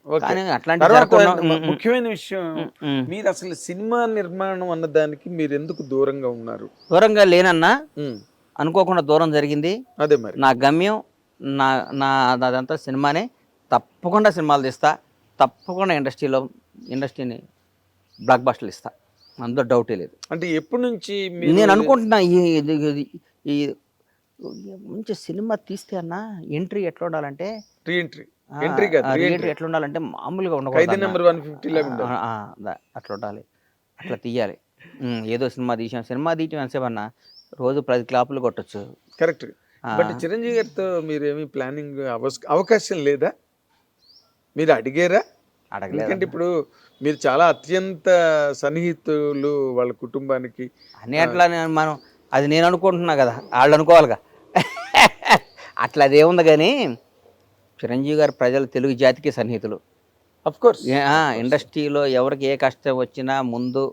Okay. కానీ అట్లాంటి తర్వాత జరగకుండా ముఖ్యమైన విషయం, మీరు అసలు సినిమా నిర్మాణం అన్న దానికి మీరు ఎందుకు దూరంగా ఉన్నారు? దూరంగా లేనన్నా ఉమ్, అనుకోకుండా దూరం జరిగింది. అదే మరి. నా గమ్యం నా నా అదంతా సినిమానే. తప్పకుండా సినిమాలు తీస్తా, తప్పకుండా ఇండస్ట్రీని బ్లాక్ బస్టర్లు ఇస్తా, అందులో డౌటే లేదు. అంటే ఎప్పటి నుంచి మీరు నేను అనుకుంటున్నా ఈ మంచి సినిమా తీస్తే అన్న ఎంట్రీ ఎట్లా ఉండాలంటే, రీఎంట్రీ, ఎంట్రీ కాదు రీఎంట్రీ రీఎంట్రీ, ఎట్లా ఉండాలంటే మామూలుగా ఖైదీ ఉండకూడదు అన్న. నెంబర్ 150 లాగా ఉండాలి. అట్లా ఉండాలి, అట్లా తీయాలి. ఏదో సినిమా తీయటం ఎంతసేపు అన్న, రోజు 10 క్లాపులు కొట్టచ్చు. కరెక్ట్. బట్ చిరంజీవి గారితో మీరేమి ప్లానింగ్ అవకాశం లేదా? మీరు అడిగారా? అడగలేదు. ఎందుకంటే ఇప్పుడు మీరు చాలా అత్యంత సన్నిహితులు వాళ్ళ కుటుంబానికి. అని అట్లా మనం అది నేను అనుకుంటున్నా కదా, వాళ్ళు అనుకోవాలిగా. అట్లా అదేముంది కానీ చిరంజీవి గారు ప్రజలు తెలుగు జాతికి సన్నిహితులు. అఫ్ కోర్స్ ఇండస్ట్రీలో ఎవరికి ఏ కష్టం వచ్చినా ముందు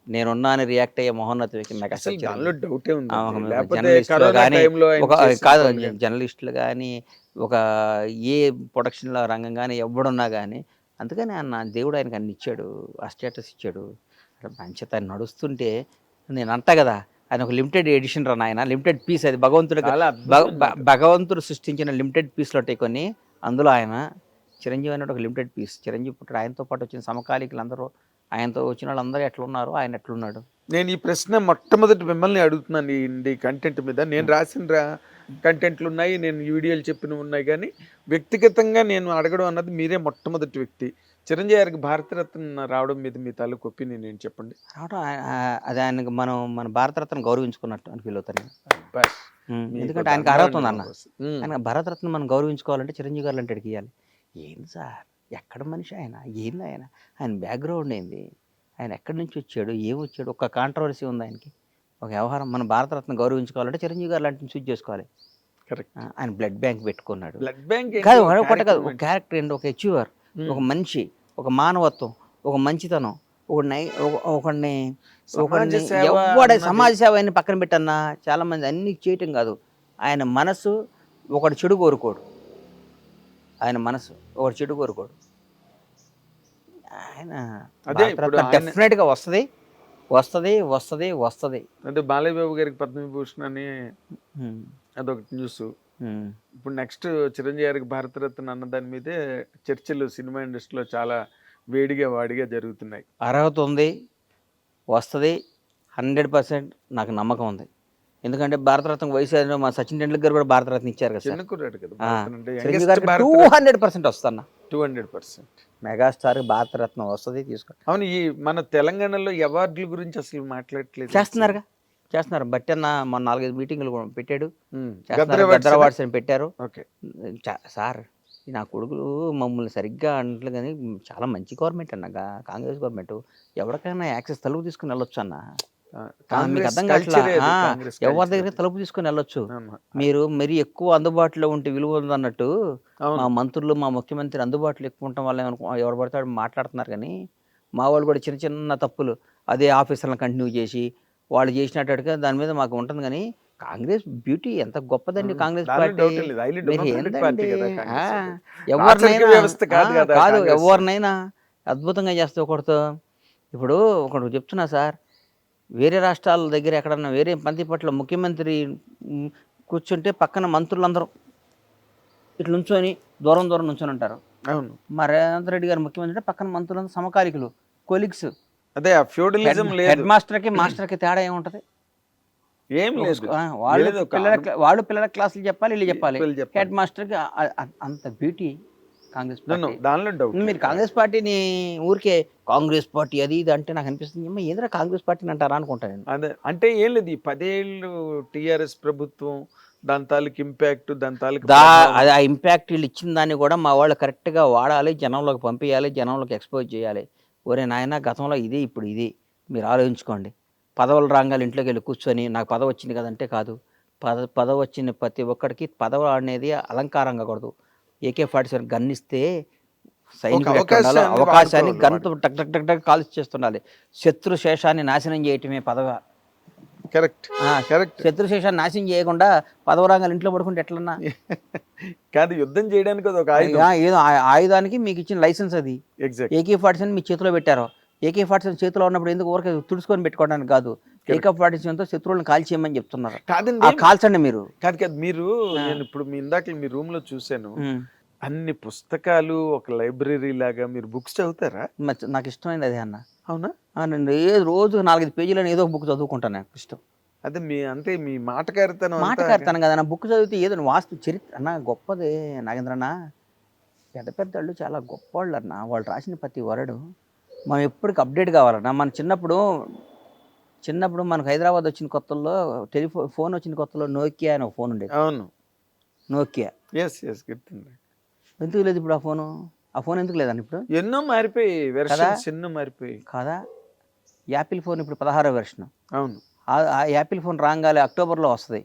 నేనున్నా అని రియాక్ట్ అయ్యే మహోన్నత వ్యక్తి మెగాస్టార్ చిరంజీవి. దానిలో డౌటే ఉంది. లేకపోతే జర్నలిస్టులు కరోనా కానీ టైంలో ఆయన ఒక చేసిన కాదు పనులు కానీ. జర్నలిస్టులు కానీ ఒక ఏ ప్రొడక్షన్లో రంగం కానీ ఎవడున్నా కానీ, అందుకని అన్న దేవుడు ఆయనకు అన్ని ఇచ్చాడు, ఆ స్టేటస్ ఇచ్చాడు. మంచిత ఆయన నడుస్తుంటే నేను అంటా కదా, ఆయన ఒక లిమిటెడ్ ఎడిషన్ రా నాయన, లిమిటెడ్ పీస్. అది చాలా అద్భుతం. భగవంతుడు సృష్టించిన లిమిటెడ్ పీస్లో ఉంటాయి కొన్ని, అందులో ఆయన చిరంజీవి అనేది ఒక లిమిటెడ్ పీస్. చిరంజీవి పుట్టాడు, ఆయనతో పాటు వచ్చిన సమకాలీకులు అందరూ, ఆయనతో వచ్చిన వాళ్ళందరూ ఎట్లున్నారు, ఆయన ఎట్లున్నాడు. నేను ఈ ప్రశ్న మొట్టమొదటి మిమ్మల్ని అడుగుతున్నాను. ఈ కంటెంట్ మీద నేను రాసిన కంటెంట్లు ఉన్నాయి, నేను ఈ వీడియోలు చెప్పినవి ఉన్నాయి, కానీ వ్యక్తిగతంగా నేను అడగడం అన్నది మీరే మొట్టమొదటి వ్యక్తి. చిరంజీవి గారికి భారతరత్న రావడం మీద మీ తాలూకు ఒపీనియన్ ఏంటి చెప్పండి. రావడం అది ఆయనకి మన భారతరత్న గౌరవించుకున్నట్టు అని ఫీల్ అవుతాను. ఎందుకంటే ఆయనకు అర్హత ఉంది అన్న. ఆయన భారతరత్న మనం గౌరవించుకోవాలంటే చిరంజీవి గారు లాంటి అడిగి ఇవ్వాలి. ఏంది సార్, ఎక్కడ మనిషి ఆయన, ఏంది ఆయన బ్యాక్గ్రౌండ్ ఏంది, ఆయన ఎక్కడి నుంచి వచ్చాడు, ఏం వచ్చాడు, ఒక కాంట్రవర్సీ ఉంది ఆయనకి, ఒక వ్యవహారం. మన భారతరత్న గౌరవించుకోవాలంటే చిరంజీవి గారు లాంటిని చూస్ చేసుకోవాలి. కరెక్ట్. ఆయన బ్లడ్ బ్యాంక్ పెట్టుకున్నాడు. బ్లడ్ బ్యాంక్ కాదు, ఒకటి కాదు, ఒక క్యారెక్టర్ అండి, ఒక అచీవర్, ఒక మనిషి, ఒక మానవత్వం, ఒక మంచితనం, ఒకడిని సమాజ సేవ అని పక్కన పెట్టన్నా. చాలా మంది అన్ని చేయటం కాదు, ఆయన మనసు ఒకటి చెడు కోరుకోడు. ఆయన మనసు ఒకటి చెడు కోరుకోడు. ఆయన డెఫినెట్గా వస్తుంది. అంటే బాలయ్య బాబు గారికి పద్మవిభూషణ్ అని అదొకటి న్యూస్. ఇప్పుడు నెక్స్ట్ చిరంజీవి గారికి భారతరత్న అన్న దాని మీదే చర్చలు సినిమా ఇండస్ట్రీలో చాలా వాడిగా జరుగుతున్నాయి. అర్హత ఉంది, వస్తుంది 100%. నాకు నమ్మకం ఉంది. ఎందుకంటే భారతరత్న వయసు మా సచిన్ టెండూల్కర్ కూడా భారతరత్న ఇచ్చారు కదా. చిన్నకుర్రాడు కదా. 200% వస్తున్నా. 200% మెగాస్టార్ భారతరత్న వస్తుంది, తీసుకో. అవును. ఈ మన తెలంగాణలో అవార్డుల గురించి అసలు మాట్లాడట్లేదు. చేస్తున్నారు. బట్టి అన్న మన 4-5 మీటింగ్లు పెట్టాడు. గద్దర్ అవార్డ్స్ అని పెట్టారు. సార్, నా కొడుకులు మమ్మల్ని సరిగ్గా అంటలు, కానీ చాలా మంచి గవర్నమెంట్ అన్న, కాంగ్రెస్ గవర్నమెంట్. ఎవరికైనా యాక్సెస్ తలుపు తీసుకుని వెళ్ళొచ్చు అన్న. మీకు అర్థం కావట్లా, ఎవరి దగ్గర తలుపు తీసుకుని వెళ్ళొచ్చు. మీరు మరీ ఎక్కువ అందుబాటులో ఉంటే విలువ ఉందన్నట్టు మా మంత్రులు, మా ముఖ్యమంత్రి అందుబాటులో ఎక్కువ ఉండటం వల్ల ఎవరు పడతాడు మాట్లాడుతున్నారు. కానీ మా వాళ్ళు కూడా చిన్న చిన్న తప్పులు అదే ఆఫీసర్లను కంటిన్యూ చేసి వాళ్ళు చేసినట్టుగా దాని మీద మాకు ఉంటుంది. కానీ కాంగ్రెస్ బ్యూటీ ఎంత గొప్పదండి. కాంగ్రెస్ పార్టీ ఎవరినైనా అద్భుతంగా చేస్తే ఒకటితో. ఇప్పుడు ఒకటి చెప్తున్నా సార్, వేరే రాష్ట్రాల దగ్గర ఎక్కడన్నా వేరే పంతిపట్ల ముఖ్యమంత్రి కూర్చుంటే పక్కన మంత్రులందరూ ఇట్లా నుంచొని దూరం నుంచొని ఉంటారు. అవును. మా రేవంత్ రెడ్డి గారు ముఖ్యమంత్రి అంటే పక్కన మంత్రులందరూ సమకాలికులు, కొలీగ్స్. అదే ఫ్యూడలిజం లేదు. హెడ్ మాస్టర్కి తేడా ఏముంటుంది? ఏం లేదు. వాళ్ళు పిల్లల క్లాసులు చెప్పాలి, వీళ్ళు చెప్పాలి. హెడ్ మాస్టర్కి అంత బ్యూటీ కాంగ్రెస్ పార్టీ. దానిలో డౌట్. మీరు కాంగ్రెస్ పార్టీని ఊరికే కాంగ్రెస్ పార్టీ అది ఇది అంటే నాకు అనిపిస్తుంది, ఏంద్రా కాంగ్రెస్ పార్టీని అంటారా అనుకుంటాను నేను. అదే అంటే ఏం లేదు, ఈ 10 ఏళ్ళు టీఆర్ఎస్ ప్రభుత్వం, దాని తాలూకు ఇంపాక్ట్, దాని తాలూకు ఆ ఇంపాక్ట్ వీళ్ళు ఇచ్చిన దాన్ని కూడా మా వాళ్ళు కరెక్ట్గా వాడాలి, జనంలోకి పంపించాలి, జనంలోకి ఎక్స్పోజ్ చేయాలి. ఒరే నాయన, గతంలో ఇది, ఇప్పుడు ఇది, మీరు ఆలోచించుకోండి. పదవులు రాగాలి ఇంట్లోకి వెళ్ళి కూర్చొని నాకు పదవి వచ్చింది కదంటే కాదు. పదవి వచ్చిన ప్రతి ఒక్కడికి పదవి అనేది అలంకారంగా కూడదు. AK-47 గన్నిస్తే సైనికుడు అవకాశాన్ని గన్తో టక్ టక్ టక్ టక్ కాల్చి చేస్తుండాలి. శత్రు శేషాన్ని నాశనం చేయటమే పదవి. Correct correct. శత్రుశేషాన్ని నాశనం చేయకుండా పదవరాంగాలు ఇంట్లో పడుకుంటే ఎట్లన్నా? కాదు, యుద్ధం చేయడానికి అది ఒక ఆయుధం. ఏదో ఆయుధానికి మీకు ఇచ్చిన లైసెన్స్ అది. ఎగ్జాక్ట్. AK-47 మీ చేతిలో పెట్టారు. AK-47 చేతిలో ఉన్నప్పుడు ఎందుకు ఊరికే తుడుచుకొని పెట్టుకోవడానికి కాదు, AK-47తో శత్రువులను కాల్చేయమని చెప్తున్నారు. కాదండి, కాల్చండి మీరు. కాదు మీరు, నేను ఇప్పుడు మీ ఇందాక మీ రూమ్ లో చూసాను, అన్ని పుస్తకాలు ఒక లైబ్రరీ లాగా మీరు బుక్స్ చదువుతారా? నాకు ఇష్టమైనది అదే అన్న. అవునా? నేను రోజు 4-5 పేజీలను ఏదో ఒక బుక్ చదువుకుంటాను, నాకు ఇష్టం. అదే మీ అంటే మీ మాటకారితనం మాటకారుతాను కదా, నా బుక్ చదివితే ఏదో వాస్తు చరిత్ర అన్న గొప్పదే నాగేంద్రన్న. పెద్ద పెద్ద వాళ్ళు చాలా గొప్పవాళ్ళు అన్న, వాళ్ళు రాసిన ప్రతి వరడు మనం ఎప్పటికి అప్డేట్ కావాలన్నా. మన చిన్నప్పుడు మనకు హైదరాబాద్ వచ్చిన కొత్తల్లో ఫోన్ వచ్చిన కొత్తలో నోకియా అని ఒక ఫోన్ ఉండేది. అవును, నోకియా. గుర్తుంది. ఎందుకు లేదు ఇప్పుడు ఆ ఫోన్ ఎందుకు లేదండి ఇప్పుడు? ఎన్నో మారిపోయి, వెర్షన్స్ ఎన్నో మారిపోయి కదా. యాపిల్ ఫోన్ ఇప్పుడు 16వ వెర్షన్. అవును. ఆ యాపిల్ ఫోన్ రాగానే అక్టోబర్లో వస్తుంది,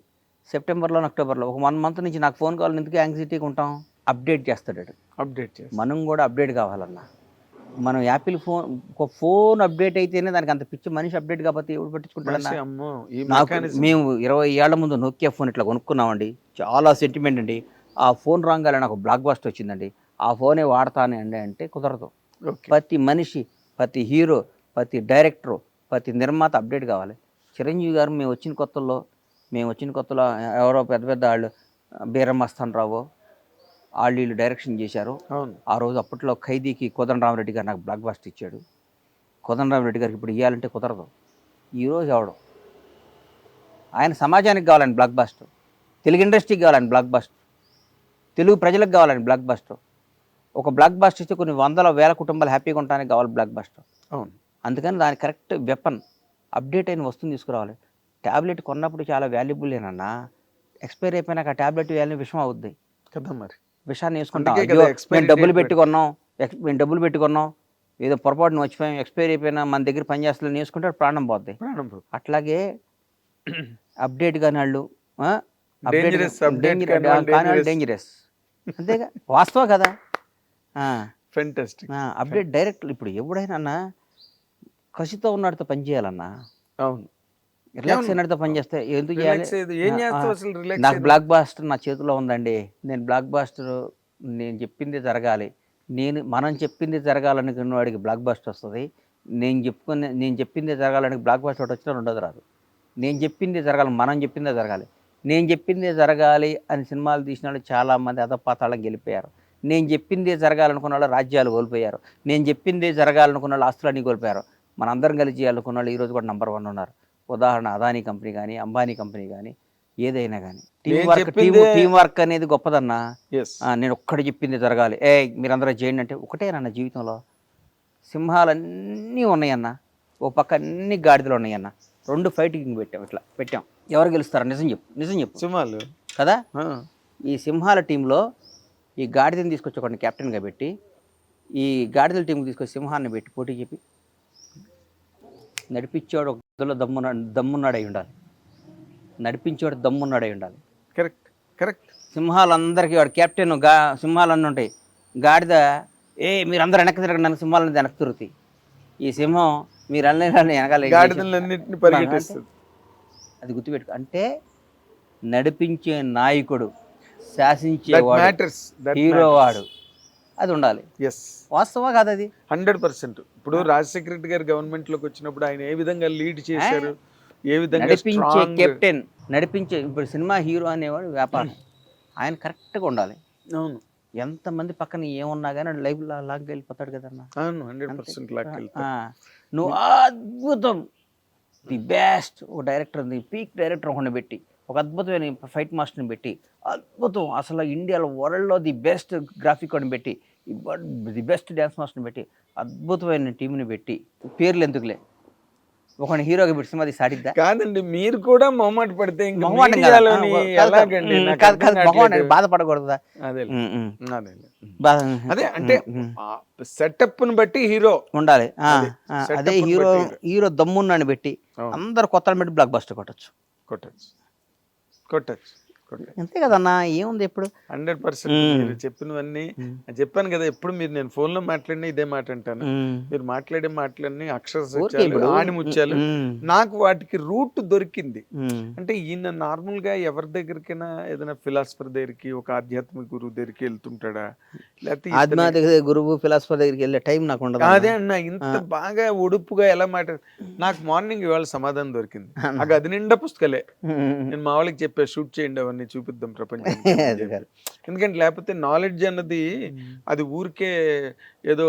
అక్టోబర్లో ఒక 1 మంత్ నుంచి నాకు ఫోన్ కావాలి, ఎందుకు యాంగ్జైటీగా ఉంటాం? అప్డేట్ చేస్తాడు. మనం కూడా అప్డేట్ కావాలన్నా. మనం యాపిల్ ఫోన్ అప్డేట్ అయితేనే దానికి అంత పిచ్చి. మనిషి అప్డేట్ కాకపోతే ఎవరు పట్టించుకుంటాడన్నా? మేము 20 ఏళ్ల ముందు నోకియా ఫోన్ ఇట్లా కొనుక్కున్నామండి, చాలా సెంటిమెంట్ అండి. ఆ ఫోన్ రాగానే నాకు బ్లాక్ బస్టర్ వచ్చిందండి, ఆ ఫోనే వాడతానే అండి అంటే కుదరదు. ప్రతి మనిషి, ప్రతి హీరో, ప్రతి డైరెక్టరు, ప్రతి నిర్మాత అప్డేట్ కావాలి. చిరంజీవి గారు మేము వచ్చిన కొత్తలో ఎవరో పెద్ద పెద్ద వాళ్ళు, బీరమస్తాన్ రావు వీళ్ళు డైరెక్షన్ చేశారు. ఆ రోజు అప్పట్లో ఖైదీకి కోదండరామరెడ్డి గారు నాకు బ్లాక్ బస్టర్ ఇచ్చాడు. కోదండరామరెడ్డి గారికి ఇప్పుడు ఇవ్వాలంటే కుదరదు. ఈరోజు ఎవడు ఆయన సమాజానికి కావాలని బ్లాక్ బస్టర్, తెలుగు ఇండస్ట్రీకి కావాలని బ్లాక్ బస్టర్, తెలుగు ప్రజలకు కావాలని బ్లాక్ బస్టర్. ఒక బ్లాక్ బస్టర్ ఇస్తే కొన్ని 100,000 కుటుంబాలు హ్యాపీగా ఉండడానికి కావాలి బ్లాక్ బస్టర్. అవును. అందుకని దాని కరెక్ట్ వెపన్, అప్డేట్ అయిన వస్తువుని తీసుకురావాలి. ట్యాబ్లెట్ కొన్నప్పుడు చాలా వాల్యుబుల్లేనన్నా, ఎక్స్పైర్ అయిపోయినాక ఆ ట్యాబ్లెట్ వాల్యూ విషం అవుద్ది కదా. మరి విషాన్ని వేసుకుంటాం. మేము డబ్బులు పెట్టుకున్నాం, ఏదో పొరపాటును వచ్చిపోయాం, ఎక్స్పైర్ అయిపోయినా మన దగ్గర పని చేస్తలేని వేసుకుంటే ప్రాణం పోద్ది. అట్లాగే అప్డేట్ కాని వాళ్ళు డేంజరస్, అంతేగా, వాస్తవం కదా. అప్డేట్ డైరెక్ట్ ఇప్పుడు ఎవడైనా కసితో ఉన్నడితో పని చేయాలన్నా. అవును. రిలాక్స్ అయినడితో పని చేస్తే ఎందుకు చేయాలి? నాకు బ్లాక్ బాస్టర్ నా చేతిలో ఉందండి, నేను బ్లాక్ బాస్టర్, నేను చెప్పింది జరగాలి, మనం చెప్పింది జరగాలనుకున్న వాడికి బ్లాక్ బాస్టర్ వస్తుంది. నేను చెప్పింది జరగాలని బ్లాక్ బాస్టర్ ఒకటి వచ్చినా రెండోది రాదు. నేను చెప్పింది జరగాలి, మనం చెప్పిందే జరగాలి. నేను చెప్పిందే జరగాలి అని సినిమాలు తీసిన వాళ్ళు చాలామంది అధపాతాళం గెలిపోయారు. నేను చెప్పిందే జరగాలనుకున్న వాళ్ళు రాజ్యాలు కోల్పోయారు. నేను చెప్పిందే జరగాలనుకున్న వాళ్ళు ఆస్తులన్నీ కోల్పోయారు. మనందరం కలిసి చేయాలనుకున్న వాళ్ళు ఈరోజు కూడా నంబర్ 1 ఉన్నారు. ఉదాహరణ అదానీ కంపెనీ కానీ, అంబానీ కంపెనీ కానీ, ఏదైనా కానీ టీం వర్క్ అనేది గొప్పదన్నా. నేను ఒక్కటి చెప్పింది జరగాలి, మీరందరూ చేయండి అంటే ఒకటేనన్న జీవితంలో. సింహాలన్నీ ఉన్నాయన్న, ఓ పక్క అన్ని గాడిదలు ఉన్నాయన్న, 2 ఫైటింగ్ పెట్టాం. ఎవరు గెలుస్తారా? నిజం చెప్పు. సింహాలు కదా. ఈ సింహాల టీంలో ఈ గాడిదని తీసుకొచ్చి ఒకరిని కెప్టెన్గా పెట్టి, ఈ గాడిదల టీంకి తీసుకొచ్చి సింహాన్ని పెట్టి పోటీ చెప్పి నడిపించేవాడు ఒక దమ్మున్నాడై ఉండాలి. కరెక్ట్. సింహాలందరికీ వాడు కెప్టెన్, సింహాలన్నీ ఉంటాయి. గాడిద మీరందరూ వెనక్కి తిరగండి, నన్ను సింహాలన్నీ వెనక్కి తిరుగుతాయి. ఈ సింహం మీరన్నీ వెనకాల అది గుర్తుపెట్టుకో. అంటే నడిపించే నాయకుడు, శాసించేవాడు, హీరో వాడు, అది ఉండాలి. వాస్తవా కాదు అది? 100%. ఇప్పుడు రాజశేఖర రెడ్డి గారు గవర్నమెంట్ లోకి వచ్చినప్పుడు ఆయన ఏ విధంగా లీడ్ చేశారు, ఏ విధంగా నడిపించే కెప్టెన్, ఇప్పుడు సినిమా హీరో అనేవాడు వ్యాపారం, ఆయన కరెక్ట్గా ఉండాలి. అవును. ఎంతమంది పక్కన ఏమున్నా కానీ లైఫ్ లాగా వెళ్ళిపోతాడు కదన్నా. 100% నువ్వు అద్భుతం, ది బెస్ట్ ఒక డైరెక్టర్, పీక్ డైరెక్టర్ ఒకరిని పెట్టి, ఒక అద్భుతమైన ఫైట్ మాస్టర్ని పెట్టి, అద్భుతం అసలు ఇండియాలో వరల్డ్లో ది బెస్ట్ గ్రాఫిక్ అని పెట్టి, ది బెస్ట్ డ్యాన్స్ మాస్టర్ని పెట్టి, అద్భుతమైన టీంని పెట్టి, పేర్లు ఎందుకులే, ఒక హీరోగా పెట్టి సినిమా సాడిద్దా? కాదండి, మీరు కూడా మొహమాట పడితే బాధపడకూడదా? అదే అంటే సెటప్ ని బట్టి హీరో ఉండాలి. అదే హీరో దమ్మున్నాని పెట్టి అందరు కొత్త పెట్టి బ్లాక్ బస్టర్ కొట్టచ్చు. అంతే కదన్నా, ఏముంది ఎప్పుడు 100% మీరు చెప్పినవన్నీ చెప్పాను కదా. ఎప్పుడు మీరు నేను ఫోన్ లో మాట్లాడినా ఇదే మాట అంటాను. మీరు మాట్లాడే మాటలన్నీ అక్షర సత్యాలు, ఆణిముత్యాలు. నాకు వాటికి రూట్ దొరికింది. అంటే ఈయన నార్మల్ గా ఎవరి దగ్గరికైనా ఏదైనా ఫిలాసఫర్ దగ్గరికి, ఒక ఆధ్యాత్మిక గురువు దగ్గరికి వెళ్తుంటాడా, లేకపోతే ఆధ్యాత్మిక గురువు ఫిలాసఫర్ దగ్గరికి వెళ్ళే టైం నాకు ఉండదు. అదే అన్న, ఇంత బాగా ఒడుపుగా ఎలా నాకు మార్నింగ్ ఇవాళ సమాధానం దొరికింది. ఆ గది నిండా పుస్తకాలే. నేను మా వాళ్ళకి చెప్పా, షూట్ చేయండి అవన్నీ, చూపిద్దాం ప్రపంచానికి. ఎందుకంటే లేకపోతే నాలెడ్జ్ అన్నది అది ఊరికే ఏదో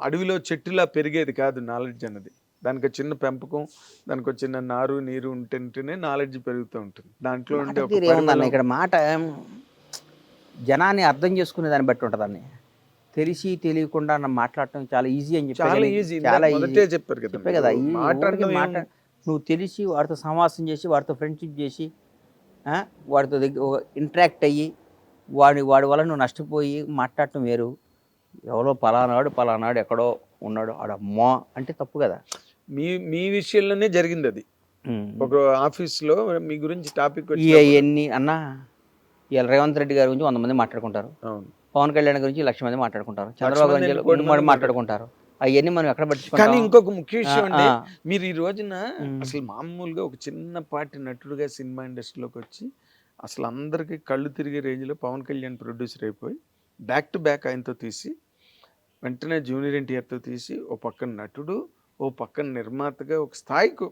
అడవిలో చెట్టులా పెరిగేది కాదు. నాలెడ్జ్ అన్నది దానికి చిన్న పెంపకం, దానికి చిన్న నారు నీరు ఉంటేనే నాలెడ్జ్ పెరుగుతూ ఉంటుంది. దాంట్లో ఉండే ఇక్కడ మాట జనాన్ని అర్థం చేసుకునే దాన్ని బట్టి ఉంటుందండి. తెలిసి తెలియకుండా మాట్లాడటం చాలా ఈజీ అని చెప్పి చాలా ఈజీ, చాలా ఈజీ చెప్పారు కదా. నువ్వు తెలిసి వాడితో సమాసం చేసి, వాడితో ఫ్రెండ్షిప్ చేసి, వాడితో ఇంటరాక్ట్ అయ్యి, వాడి వల్ల నువ్వు నష్టపోయి మాట్లాడటం వేరు. ఎవరో పలానాడు ఎక్కడో ఉన్నాడు ఆడమ్మా అంటే తప్పు కదా. మీ విషయంలోనే జరిగింది అది. ఒక ఆఫీస్ లో మీ గురించి టాపిక్ ఎన్ని అన్నా, ఇలా రేవంత్ రెడ్డి గారి గురించి 100 మంది మాట్లాడుకుంటారు, పవన్ కళ్యాణ్ గురించి 1,00,000 మంది మాట్లాడుకుంటారు, చంద్రబాబు గురించి మాట్లాడుకుంటారు. అవన్నీ మనం ఎక్కడ పట్టించుకుంటాం. కానీ ఇంకొక ముఖ్య విషయం అంటే, మీరు ఈ రోజున అసలు మామూలుగా ఒక చిన్నపాటి నటుడుగా సినిమా ఇండస్ట్రీలోకి వచ్చి అసలు అందరికీ కళ్ళు తిరిగే రేంజ్లో పవన్ కళ్యాణ్ ప్రొడ్యూసర్ అయిపోయి బ్యాక్ టు బ్యాక్ ఆయనతో తీసి, వెంటనే జూనియర్ ఎన్టీఆర్తో తీసి, ఓ పక్కన నటుడు, ఓ పక్కన నిర్మాతగా ఒక స్థాయికు.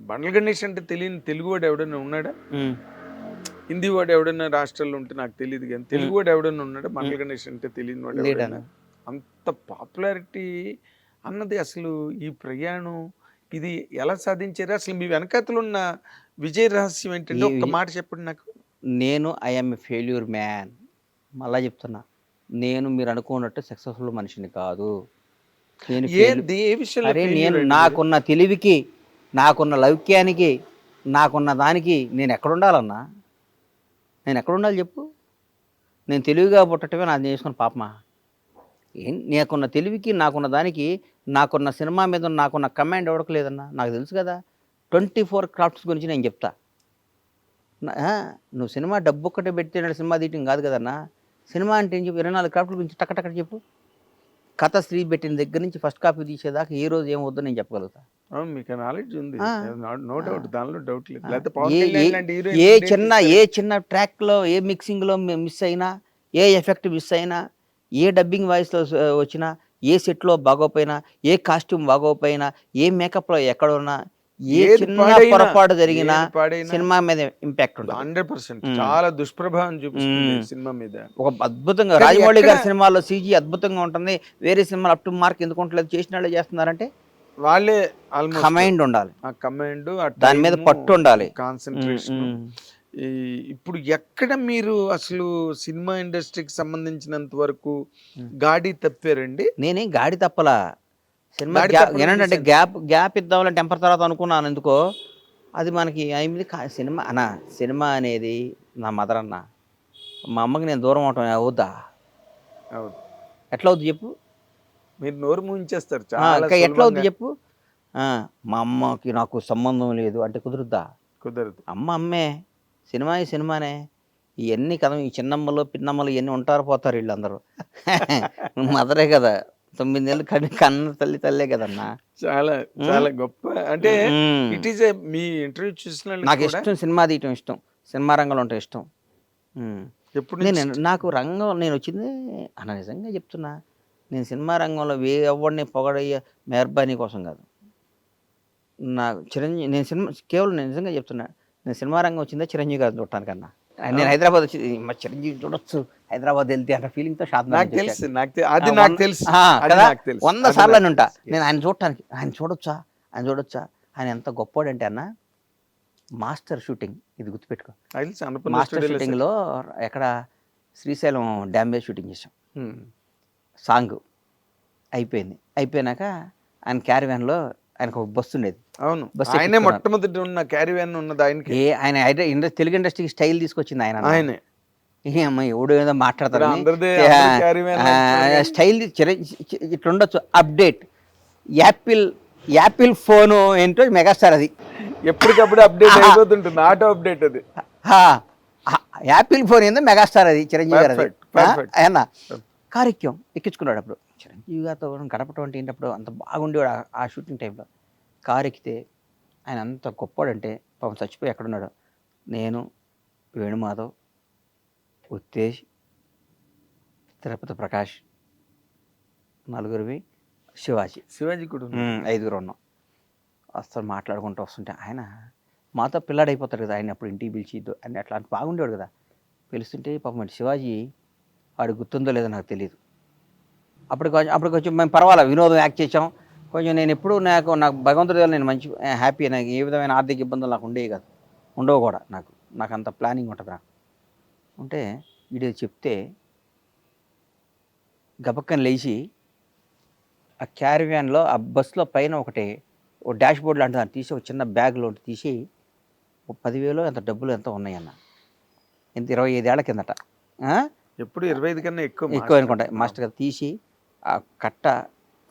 బండ్ల గణేష్ అంటే తెలియని తెలుగువాడు ఎవడైనా ఉన్నాడా? హిందీ వాడు ఎవడన్నా రాష్ట్రాల్లో ఉంటే నాకు తెలియదు, కానీ తెలుగు వాడు ఎవడన్నా ఉన్నాడా? బండ్ల గణేష్ అంటే తెలియని వాడు ఎవడన్నా? అంత పాపులారిటీ అన్నది అసలు ఈ ప్రయాణం ఇది ఎలా సాధించారు? అసలు మీ వెనకాతలు ఉన్న విజయ రహస్యం ఏంటంటే ఒక్క మాట చెప్పండి నాకు. నేను ఐఎమ్ ఏ ఫెయిల్యూర్ మ్యాన్. మళ్ళా చెప్తున్నా, నేను మీరు అనుకున్నట్టు సక్సెస్ఫుల్ మనిషిని కాదు. నేను నాకున్న తెలివికి, నాకున్న లౌక్యానికి, నాకున్న దానికి నేను ఎక్కడుండాలన్నా? నేను ఎక్కడుండాలి చెప్పు? నేను తెలివిగా పుట్టటమే నాది చేసుకున్న పాపమా? నాకున్న తెలివికి, నాకున్న దానికి, నాకున్న సినిమా మీద నాకున్న కమాండ్ ఎవడకలేదన్నా. నాకు తెలుసు కదా. 24 క్రాఫ్ట్స్ గురించి నేను చెప్తా. నువ్వు సినిమా డబ్బు ఒక్కటే పెడితే సినిమా తీయటం కాదు కదన్నా. సినిమా అంటే ఏం చెప్పు? 24 క్రాఫ్ట్ల గురించి టక్కటక్కడ చెప్పు. కథ స్త్రీ పెట్టిన దగ్గర నుంచి ఫస్ట్ కాపీ తీసేదాకా ఏ రోజు ఏం వద్దో నేను చెప్పగలుగుతా. మీకు నాలెడ్జ్ ఉంది, నో డౌట్, దానిలో డౌట్ లేదు. ఏ చిన్న ట్రాక్లో, ఏ మిక్సింగ్లో మిస్ అయినా, ఏ ఎఫెక్ట్ మిస్ అయినా, ఏ డబ్బింగ్ వాయిస్లో వచ్చినా, ఏ సెట్లో బాగోపోయినా, ఏ కాస్ట్యూమ్ బాగోపోయినా, ఏ మేకప్లో ఎక్కడున్నా, ఏ చిన్న పొరపాటు జరిగినా సినిమా మీద ఇంపాక్ట్ ఉంటుంది. 100% చాలా దుష్ప్రభావం చూపిస్తుంది సినిమా మీద. ఒక అద్భుతంగా రాజమౌళి గారి సినిమాలో CG అద్భుతంగా ఉంటుంది, వేరే సినిమాలు అప్ టు మార్క్ ఎందుకు ఉండలేదు? చేసిన వాళ్ళు చేస్తున్నారంటే వాళ్ళే కమాండ్ ఉండాలి, కమాండ్, దాని మీద పట్టు ఉండాలి, కాన్సన్ట్రేషన్. ఇప్పుడు ఎక్కడ మీరు అసలు సినిమా ఇండస్ట్రీకి సంబంధించినంత వరకు గాడి తప్పారండి? నేనేం గాడి తప్పలా. సినిమా ఏంటంటే గ్యాప్ ఇద్దామని టెంపర్ తర్వాత అనుకున్నాను. ఎందుకో అది మనకి అయింది. సినిమా అనేది నా మదర్ అన్న. మా అమ్మకి నేను దూరం అవటం అవుద్దా? ఎట్లా అవుద్ది చెప్పు? మీరు నోరు మూయించేస్తారు. ఎట్లా అవుద్ది చెప్పు? మా అమ్మకి నాకు సంబంధం లేదు అంటే కుదురుద్దా? కుదరదు. అమ్మే, సినిమా సినిమానే. ఇవన్నీ కదా, ఈ చిన్నమ్మలు పిన్నమ్మలు ఇవన్నీ ఉంటారు పోతారు వీళ్ళందరూ. మదరే కదా, 9 ఏళ్ళు కన్న తల్లే కదన్నా. చాలా చాలా గొప్ప. అంటే ఇట్ ఈస్ మీ ఇంటర్వ్యూ చూసిన నాకు ఇష్టం, సినిమా తీయటం ఇష్టం, సినిమా రంగంలో ఉంటే ఇష్టం. ఎప్పుడు నాకు రంగం నేను వచ్చింది అన్న, నిజంగా చెప్తున్నా, నేను సినిమా రంగంలో ఎవరిని పొగడయ్యే మెహర్బానీ కోసం కాదు. నాకు చిరంజీవి, నేను కేవలం నేను నిజంగా చెప్తున్నా, నేను సినిమా రంగం వచ్చిందే చిరంజీవి గారిని చూడటానికన్నా. నేను హైదరాబాద్ వచ్చి చిరంజీవి చూడొచ్చు, హైదరాబాద్ వెళ్తే అన్న ఫీలింగ్తో నాకు తెలుసు 100 సార్లు అని ఉంటా నేను ఆయన చూడటానికి. ఆయన చూడొచ్చా ఆయన ఎంత గొప్పోడంటే అన్న, మాస్టర్ షూటింగ్, ఇది గుర్తుపెట్టుకో. మాస్టర్ షూటింగ్లో ఎక్కడ శ్రీశైలం డ్యామ్ మీద షూటింగ్ చేసాం. సాంగ్ అయిపోయినాక ఆయన క్యారివ్యాన్లో ఆయనకు ఒక బస్సు ఉండేది. అవును, ఆయనే మొట్టమొదటి ఉన్న క్యారివ్యాన్ ఉన్నది ఆయనకి. ఆయన తెలుగు ఇండస్ట్రీకి స్టైల్ తీసుకొచ్చింది ఆయనే. అమ్మాయి ఎవడు ఏదో మాట్లాడతారు స్టైల్. ఇట్లుండొచ్చు. అప్డేట్ యాపిల్ ఫోను ఏంటో మెగాస్టార్, అది ఎప్పటికప్పుడు అప్డేట్ అయిపోతుంటుంది, ఆటో అప్డేట్ అది. యాపిల్ ఫోన్ ఏందో మెగాస్టార్ అది చిరంజీవి గారు అది Perfect, perfect. ఆయన కారు ఎక్కించుకున్నాడు అప్పుడు చిరంజీవి గారితో గడపటం అంటే ఏంటప్పుడు అంత బాగుండేవాడు ఆ షూటింగ్ టైంలో. కారు ఎక్కితే ఆయన అంత గొప్పవాడంటే పాపం చచ్చిపోయి ఎక్కడున్నాడు, నేను, వేణుమాధవ్, ఉత్తేజ్, తిరుపతి ప్రకాష్, నలుగురివి, శివాజీ కూడా 5 ఉన్నాం. అసలు మాట్లాడుకుంటూ వస్తుంటే ఆయన మాతో పిల్లాడైపోతాడు కదా, ఆయన అప్పుడు ఇంటికి పిలిచి అని అట్లా బాగుండేవాడు కదా. పిలుస్తుంటే పాపం శివాజీ వాడు గుర్తుందో లేదో నాకు తెలియదు. అప్పుడు కొంచెం మేము పర్వాలేదు వినోదం యాక్ట్ చేసాం కొంచెం. నేను ఎప్పుడు నాకు భగవంతుడి వల్ల నేను మంచి హ్యాపీ, నాకు ఏ విధమైన ఆర్థిక ఇబ్బందులు నాకు ఉండేవి కాదు, ఉండవు కూడా. నాకు అంత ప్లానింగ్ ఉంటుంది. నాకు ఉంటే వీడియో చెప్తే గబక్కని లేచి ఆ క్యారివ్యాన్లో ఆ బస్సులో పైన ఒక డాష్ బోర్డ్ లాంటి దాన్ని తీసి ఒక చిన్న బ్యాగ్లో తీసి 10,000 ఎంత డబ్బులు ఎంత ఉన్నాయన్న. ఇంత 25 ఏళ్ల కిందట, ఎప్పుడు 25 కన్నా ఎక్కువ అనుకుంటా. మాస్టర్ గారు తీసి ఆ కట్ట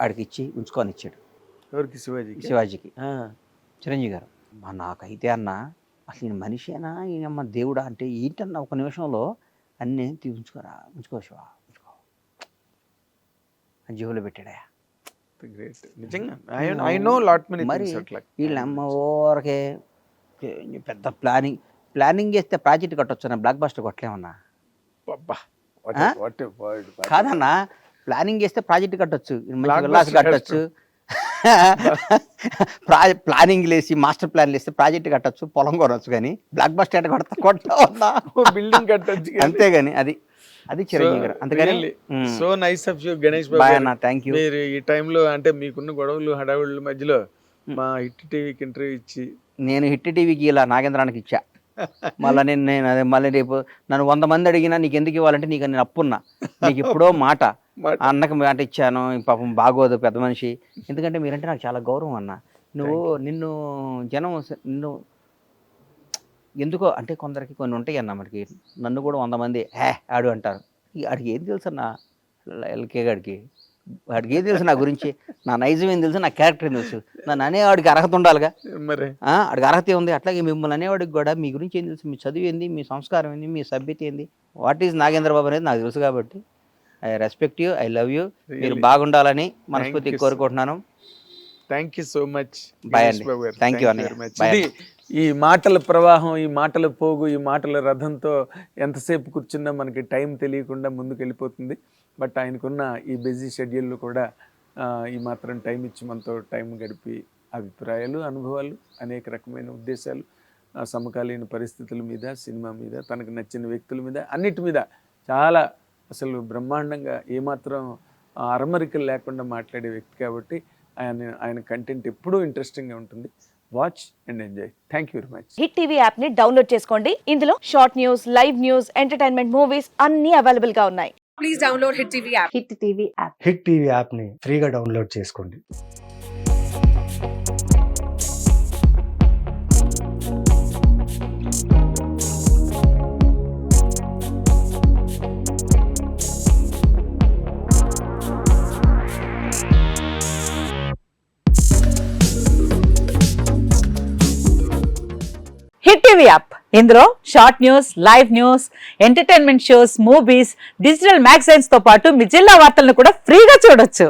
ఆడికి ఇచ్చి ఉంచుకొని ఇచ్చాడు. ఎవరికి? శివాజీకి. చిరంజీవి గారు. నాకైతే అన్న అసలు ఈయన మనిషేనా ఈయనమ్మ దేవుడా అంటే ఏంటన్నా ఒక నిమిషంలో అన్నీ ఉంచుకో శివా ఉంచుకో అని జీవులో పెట్టాడా. మరి వీళ్ళమ్మ ఊరకే పెద్ద ప్లానింగ్ చేస్తే ప్రాజెక్ట్ కట్టొచ్చు, బ్లాక్ బస్టర్ కొట్టలేమన్నా. కాదన్నా, ప్లానింగ్ చేస్తే ప్రాజెక్ట్ కట్టొచ్చు, మంచి కట్టొచ్చు. ప్లానింగ్ లేసి మాస్టర్ ప్లాన్ వేస్తే ప్రాజెక్ట్ కట్టొచ్చు, పొలం కొనొచ్చు. కానీ బ్లాక్ బస్టర్ కొట్టవన్నా, బిల్డింగ్ కట్టొచ్చు. అంతేగాని అది చిరంజీవి గారు. అందుకని so nice of you Ganesh Babu అన్న, థ్యాంక్ యూ. మీరు ఈ టైంలో అంటే మీకున్న గొడవలు హడావుళ్ళ మధ్యలో మా హిట్ టీవీకి ఇంటర్వ్యూ ఇచ్చి, నేను హిట్ టీవీకి ఇలా నాగేంద్రానికి ఇచ్చా. నేను అదే మళ్ళీ రేపు నన్ను 100 మంది అడిగినా నీకు ఎందుకు ఇవ్వాలంటే నీకు నేను అప్పున్నా, నీకు ఇప్పుడో మాట అన్నకు మాట ఇచ్చాను. పాపం బాగోదు పెద్ద మనిషి, ఎందుకంటే మీరంటే నాకు చాలా గౌరవం అన్న. నిన్ను జనం ఎందుకో అంటే కొందరికి కొన్ని ఉంటాయి అన్న. మనకి నన్ను కూడా 100 మంది ఆడు అంటారు. ఆడికి ఏం తెలుసు అన్న, ఎల్కే గాడికి వాడికి ఏం తెలుసు నా గురించి, నా నైజం ఏం తెలుసు, నా క్యారెక్టర్ ఏం తెలుసు. నన్ను అనేవాడికి అర్హత ఉండాలిగా, మరి వాడికి అర్హత ఉంది. అట్లాగే మిమ్మల్ని అనేవాడికి కూడా మీ గురించి ఏం తెలుసు, మీ చదువు ఏంది, మీ సంస్కారం ఏంది, మీ సభ్యత ఏంది, వాట్ ఈజ్ నాగేంద్ర బాబు అనేది నాకు తెలుసు. కాబట్టి I respect you, I love you. మీరు బాగుండాలని మనస్ఫూర్తిగా కోరుకుంటున్నాను. Thank you so much. Bye అండి. థ్యాంక్ యూ అన్నయ్య. ఈ మాటల ప్రవాహం, ఈ మాటల పోగు, ఈ మాటల రథంతో ఎంతసేపు కూర్చున్నా మనకి టైం తెలియకుండా ముందుకు వెళ్ళిపోతుంది. బట్ ఆయనకున్న ఈ బిజీ షెడ్యూల్లో కూడా ఈ మాత్రం టైం ఇచ్చి మనతో టైం గడిపి అభిప్రాయాలు, అనుభవాలు, అనేక రకమైన ఉద్దేశాలు, సమకాలీన పరిస్థితుల మీద, సినిమా మీద, తనకు నచ్చిన వ్యక్తుల మీద, అన్నిటి మీద చాలా అసలు బ్రహ్మాండంగా ఏమాత్రం అరమరికలు లేకుండా మాట్లాడే వ్యక్తి. కాబట్టి ఆయన కంటెంట్ ఎప్పుడూ ఇంట్రెస్టింగ్గా ఉంటుంది. Watch and enjoy. Thank you very much. Hit TV app ని డౌన్లోడ్ చేసుకోండి. ఇందులో short news, live news, entertainment movies అన్ని అవైలబుల్ గా ఉన్నాయి. Please download hit TV app. Hit TV app. Hit TV app ని ఫ్రీగా డౌన్లోడ్ చేసుకోండి. హిట్ టీవీ యాప్, ఇందులో short news, live news, entertainment shows, movies, digital magazines తో పాటు మీ జిల్లా వార్తలను కూడా ఫ్రీగా చూడొచ్చు.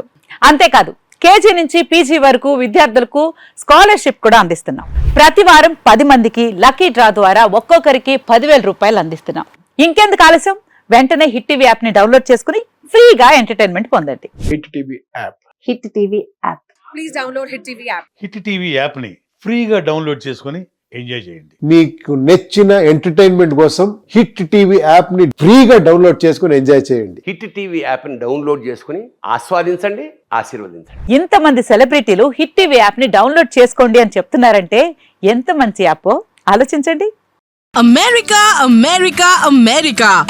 అంతేకాదు కేజీ నుంచి పీజీ వరకు విద్యార్థులకు స్కాలర్షిప్ కూడా అందిస్తున్నాం. ప్రతి వారం 10 మందికి లక్కీ డ్రా ద్వారా ఒక్కొక్కరికి 10,000 రూపాయలు అందిస్తున్నాం. ఇంకెందుకు ఆలస్యం, వెంటనే హిట్ టీవీ యాప్ ని డౌన్లోడ్ చేసుకుని ఫ్రీగా ఎంటర్టైన్మెంట్ పొందండి. Hit TV app. Hit TV app. Please download hit TV app. Hit TV app ని ఫ్రీగా డౌన్లోడ్ చేసుకొని ఎంజాయ్ చేయండి. మీకు నచ్చిన ఎంటర్టైన్మెంట్ కోసం హిట్ టీవీ యాప్ ని ఫ్రీగా డౌన్లోడ్ చేసుకుని ఎంజాయ్ చేయండి. హిట్ టీవీ యాప్ ని డౌన్లోడ్ చేసుకుని ఆస్వాదించండి, ఆశీర్వదించండి. ఇంతమంది సెలబ్రిటీలు హిట్ టీవీ యాప్ ని డౌన్లోడ్ చేసుకోండి అని చెప్తున్నారంటే ఎంత మంచి యాప్ ఆలోచించండి.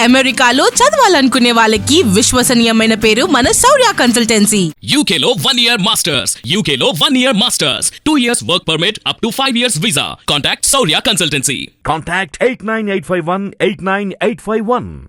అమెరికాలో చదవాలనుకునే వాళ్ళకి విశ్వసనీయమైన పేరు మన శౌర్య కన్సల్టెన్సీ. UK లో 1 year masters, UK లో 1 year masters, 2 years work permit up to 5 years visa. Contact Saurya Consultancy. Contact 89851 89851.